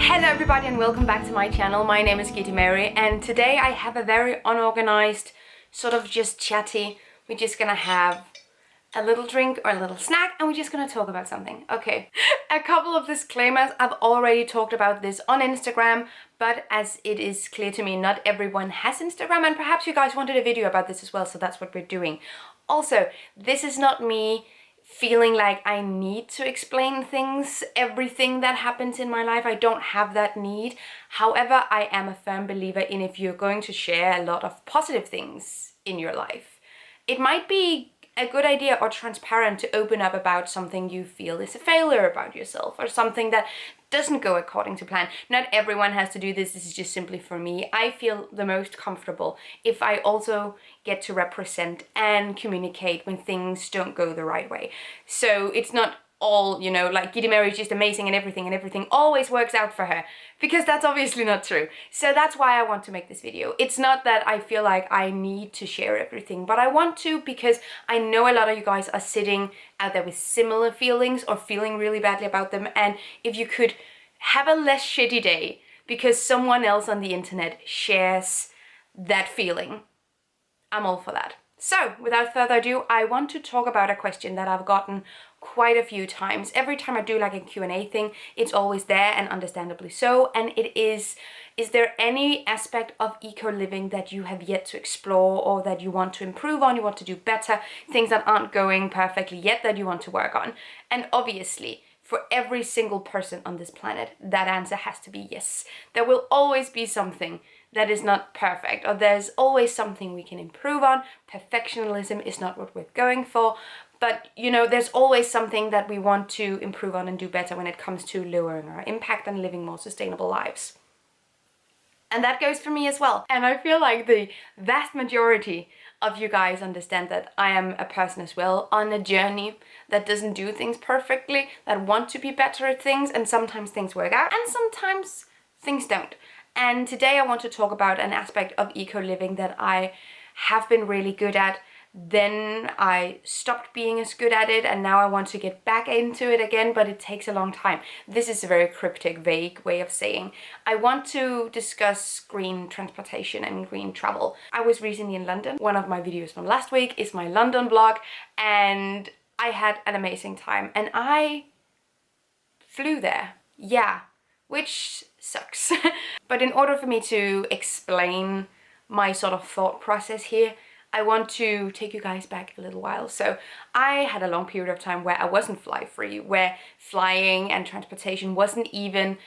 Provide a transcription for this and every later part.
Hello everybody and welcome back to my channel. My name is Kitty Mary and today I have a very unorganized, sort of just chatty. We're just gonna have a little drink or a little snack and we're just gonna talk about something. Okay, a couple of disclaimers. I've already talked about this on Instagram, but as it is clear to me not everyone has Instagram and perhaps you guys wanted a video about this as well, so that's what we're doing. Also, this is not me feeling like I need to explain things, everything that happens in my life. I don't have that need. However, I am a firm believer in if you're going to share a lot of positive things in your life, it might be a good idea or transparent to open up about something you feel is a failure about yourself or something that doesn't go according to plan. Not everyone has to do this. This is just simply for me. I feel the most comfortable if I also get to represent and communicate when things don't go the right way. So it's not all, you know, like Giddy Mary is just amazing and everything always works out for her, because that's obviously not true. So that's why I want to make this video. It's not that I feel like I need to share everything, but I want to because I know a lot of you guys are sitting out there with similar feelings or feeling really badly about them, and if you could have a less shitty day because someone else on the internet shares that feeling, I'm all for that. So, without further ado, I want to talk about a question that I've gotten quite a few times. Every time I do like a Q&A thing, it's always there, and understandably so, and it is there any aspect of eco-living that you have yet to explore or that you want to improve on, you want to do better, things that aren't going perfectly yet that you want to work on? And obviously, for every single person on this planet, that answer has to be yes. There will always be something that is not perfect, or there's always something we can improve on. Perfectionism is not what we're going for, but you know, there's always something that we want to improve on and do better when it comes to lowering our impact and living more sustainable lives. And that goes for me as well. And I feel like the vast majority of you guys understand that I am a person as well on a journey that doesn't do things perfectly, that want to be better at things, and sometimes things work out and sometimes things don't. And today I want to talk about an aspect of eco-living that I have been really good at. Then I stopped being as good at it and now I want to get back into it again, but it takes a long time. This is a very cryptic, vague way of saying I want to discuss green transportation and green travel. I was recently in London. One of my videos from last week is my London vlog, and I had an amazing time and I flew there. Yeah, which sucks. But in order for me to explain my sort of thought process here, I want to take you guys back a little while. So I had a long period of time where I wasn't fly free, where flying and transportation wasn't even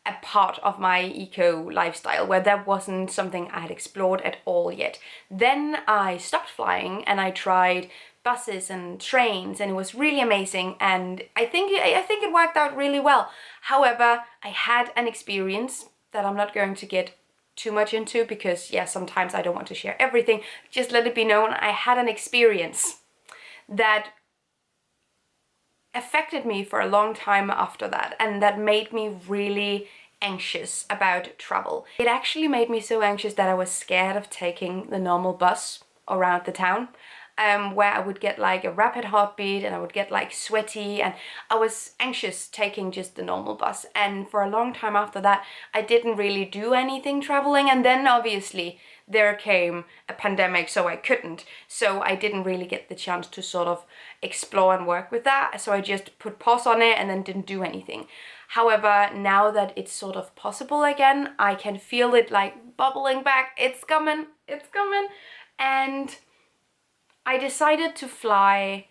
a part of my eco lifestyle, where that wasn't something I had explored at all yet. Then I stopped flying and I tried buses and trains, and it was really amazing, and I think it worked out really well. However, I had an experience that I'm not going to get too much into because yeah, sometimes I don't want to share everything. Just let it be known, I had an experience that affected me for a long time after that, and that made me really anxious about travel. It actually made me so anxious that I was scared of taking the normal bus around the town, where I would get like a rapid heartbeat and I would get like sweaty, and I was anxious taking just the normal bus. And for a long time after that, I didn't really do anything traveling, and then obviously there came a pandemic, so I couldn't. So I didn't really get the chance to sort of explore and work with that, so I just put pause on it and then didn't do anything. However, now that it's sort of possible again, I can feel it like bubbling back. It's coming, and I decided to fly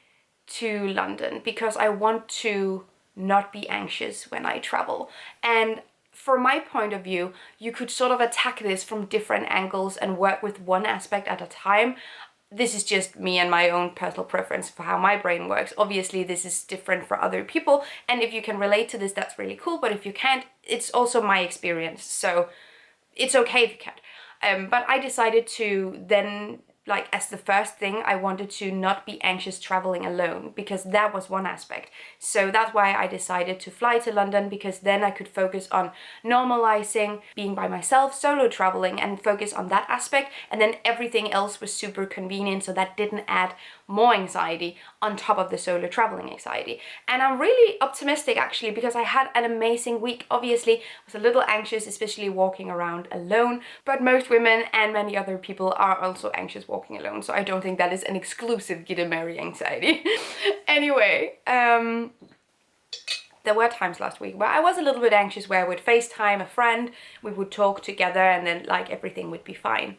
to London because I want to not be anxious when I travel. And from my point of view, you could sort of attack this from different angles and work with one aspect at a time. This is just me and my own personal preference for how my brain works. Obviously, this is different for other people, and if you can relate to this, that's really cool, but if you can't, it's also my experience, so it's okay if you can't. But I decided to then like as the first thing, I wanted to not be anxious traveling alone, because that was one aspect. So that's why I decided to fly to London, because then I could focus on normalizing being by myself, solo traveling, and focus on that aspect. And then everything else was super convenient, so that didn't add more anxiety on top of the solo traveling anxiety. And I'm really optimistic actually, because I had an amazing week. Obviously, I was a little anxious, especially walking around alone, but most women and many other people are also anxious walking alone, so I don't think that is an exclusive Gitte Mary anxiety. Anyway, there were times last week where I was a little bit anxious, where I would FaceTime a friend, we would talk together, and then like everything would be fine.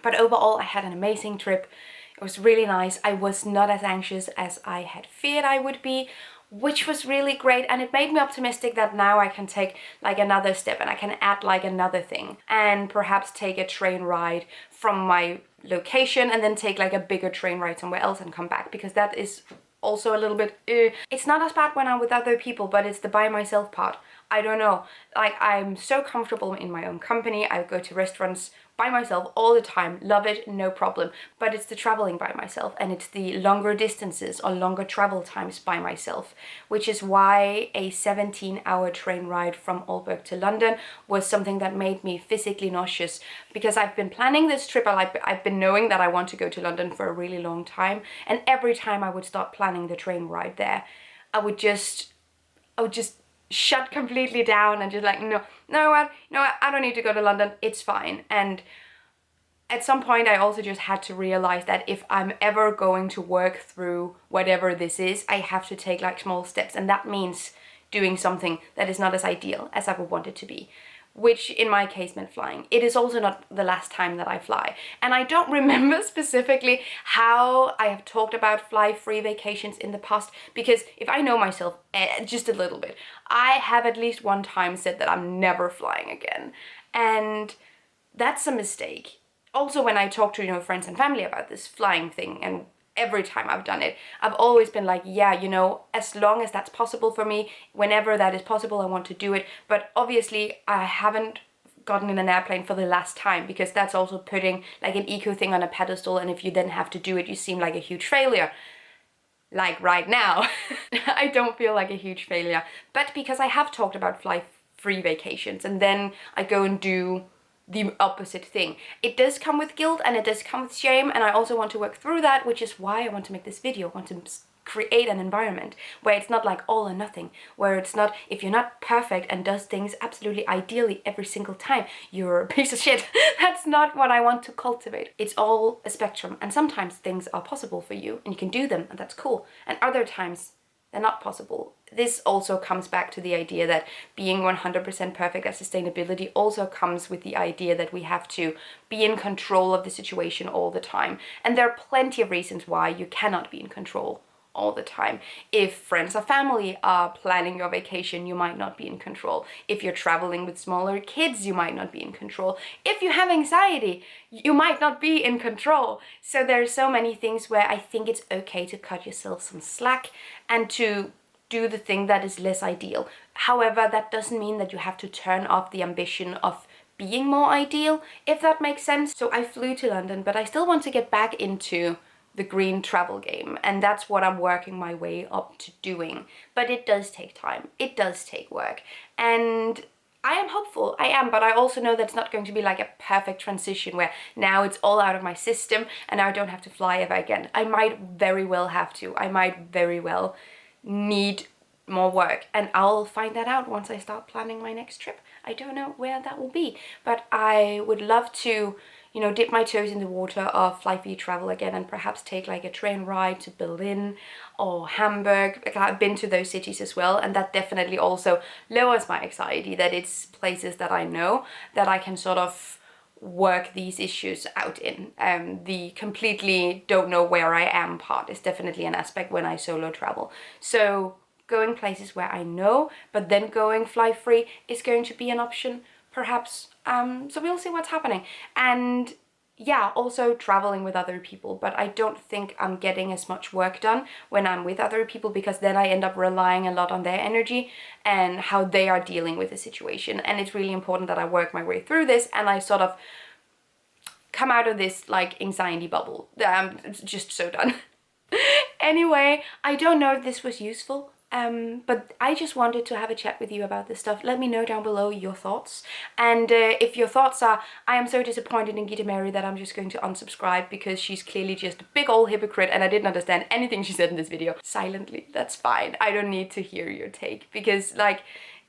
But overall, I had an amazing trip. It was really nice. I was not as anxious as I had feared I would be, which was really great, and it made me optimistic that now I can take like another step and I can add like another thing, and perhaps take a train ride from my location and then take like a bigger train ride somewhere else and come back, because that is also a little bit it's not as bad when I'm with other people, but it's the by myself part. I don't know, like I'm so comfortable in my own company. I go to restaurants by myself all the time, love it, no problem. But it's the traveling by myself, and it's the longer distances or longer travel times by myself, which is why a 17-hour train ride from Aalborg to London was something that made me physically nauseous, because I've been planning this trip. I've been knowing that I want to go to London for a really long time, and every time I would start planning the train ride there, I would just shut completely down and just like, no, I don't need to go to London, it's fine. And at some point I also just had to realize that if I'm ever going to work through whatever this is, I have to take like small steps, and that means doing something that is not as ideal as I would want it to be, which in my case meant flying. It is also not the last time that I fly. And I don't remember specifically how I have talked about fly-free vacations in the past, because if I know myself just a little bit, I have at least one time said that I'm never flying again. And that's a mistake. Also, when I talk to, friends and family about this flying thing, and every time I've done it, I've always been like, yeah, as long as that's possible for me, whenever that is possible, I want to do it. But obviously, I haven't gotten in an airplane for the last time, because that's also putting like an eco thing on a pedestal, and if you then have to do it, you seem like a huge failure. Like right now, I don't feel like a huge failure. But because I have talked about fly-free vacations, and then I go and do the opposite thing, it does come with guilt and it does come with shame, and I also want to work through that, which is why I want to make this video. I want to create an environment where it's not like all or nothing, where it's not, if you're not perfect and does things absolutely ideally every single time, you're a piece of shit. That's not what I want to cultivate. It's all a spectrum, and sometimes things are possible for you and you can do them, and that's cool, and other times they're not possible. This also comes back to the idea that being 100% perfect at sustainability also comes with the idea that we have to be in control of the situation all the time. And there are plenty of reasons why you cannot be in control all the time. If friends or family are planning your vacation, you might not be in control. If you're traveling with smaller kids, you might not be in control. If you have anxiety, you might not be in control. So there are so many things where I think it's okay to cut yourself some slack and to do the thing that is less ideal. However, that doesn't mean that you have to turn off the ambition of being more ideal, if that makes sense. So I flew to London, but I still want to get back into the green travel game, and that's what I'm working my way up to doing. But it does take time, it does take work, and I am hopeful, I am, but I also know that it's not going to be like a perfect transition where now it's all out of my system and now I don't have to fly ever again. I might very well have to, I might very well need more work, and I'll find that out once I start planning my next trip. I don't know where that will be, but I would love to dip my toes in the water of fly-free travel again, and perhaps take like a train ride to Berlin or Hamburg. I've been to those cities as well, and that definitely also lowers my anxiety, that it's places that I know that I can sort of work these issues out in. The completely don't know where I am part is definitely an aspect when I solo travel. So going places where I know, but then going fly-free is going to be an option, perhaps. So we'll see what's happening. And yeah, also traveling with other people, but I don't think I'm getting as much work done when I'm with other people, because then I end up relying a lot on their energy and how they are dealing with the situation. And it's really important that I work my way through this, and I sort of come out of this like anxiety bubble. I'm just so done. Anyway, I don't know if this was useful, but I just wanted to have a chat with you about this stuff. Let me know down below your thoughts. And if your thoughts are, I am so disappointed in Gita Mary that I'm just going to unsubscribe because she's clearly just a big old hypocrite and I didn't understand anything she said in this video. Silently, that's fine. I don't need to hear your take because like,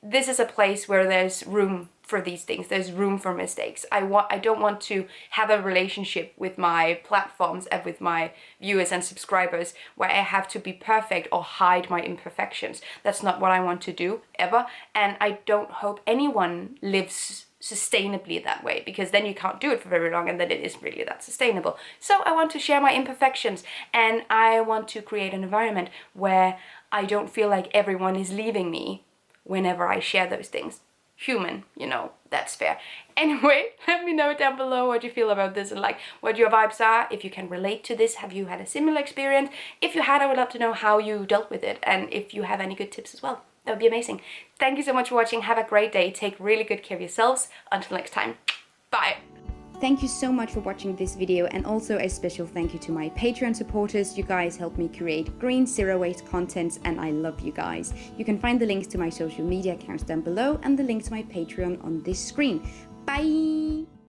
this is a place where there's room for these things. There's room for mistakes. I don't want to have a relationship with my platforms and with my viewers and subscribers where I have to be perfect or hide my imperfections. That's not what I want to do ever. And I don't hope anyone lives sustainably that way, because then you can't do it for very long and then it isn't really that sustainable. So I want to share my imperfections, and I want to create an environment where I don't feel like everyone is leaving me whenever I share those things. Human, you know, that's fair. Anyway, let me know down below what you feel about this and like what your vibes are. If you can relate to this, have you had a similar experience? If you had, I would love to know how you dealt with it, and if you have any good tips as well. That would be amazing. Thank you so much for watching. Have a great day. Take really good care of yourselves. Until next time. Bye. Thank you so much for watching this video, and also a special thank you to my Patreon supporters. You guys help me create green, zero-waste content, and I love you guys. You can find the links to my social media accounts down below and the link to my Patreon on this screen. Bye!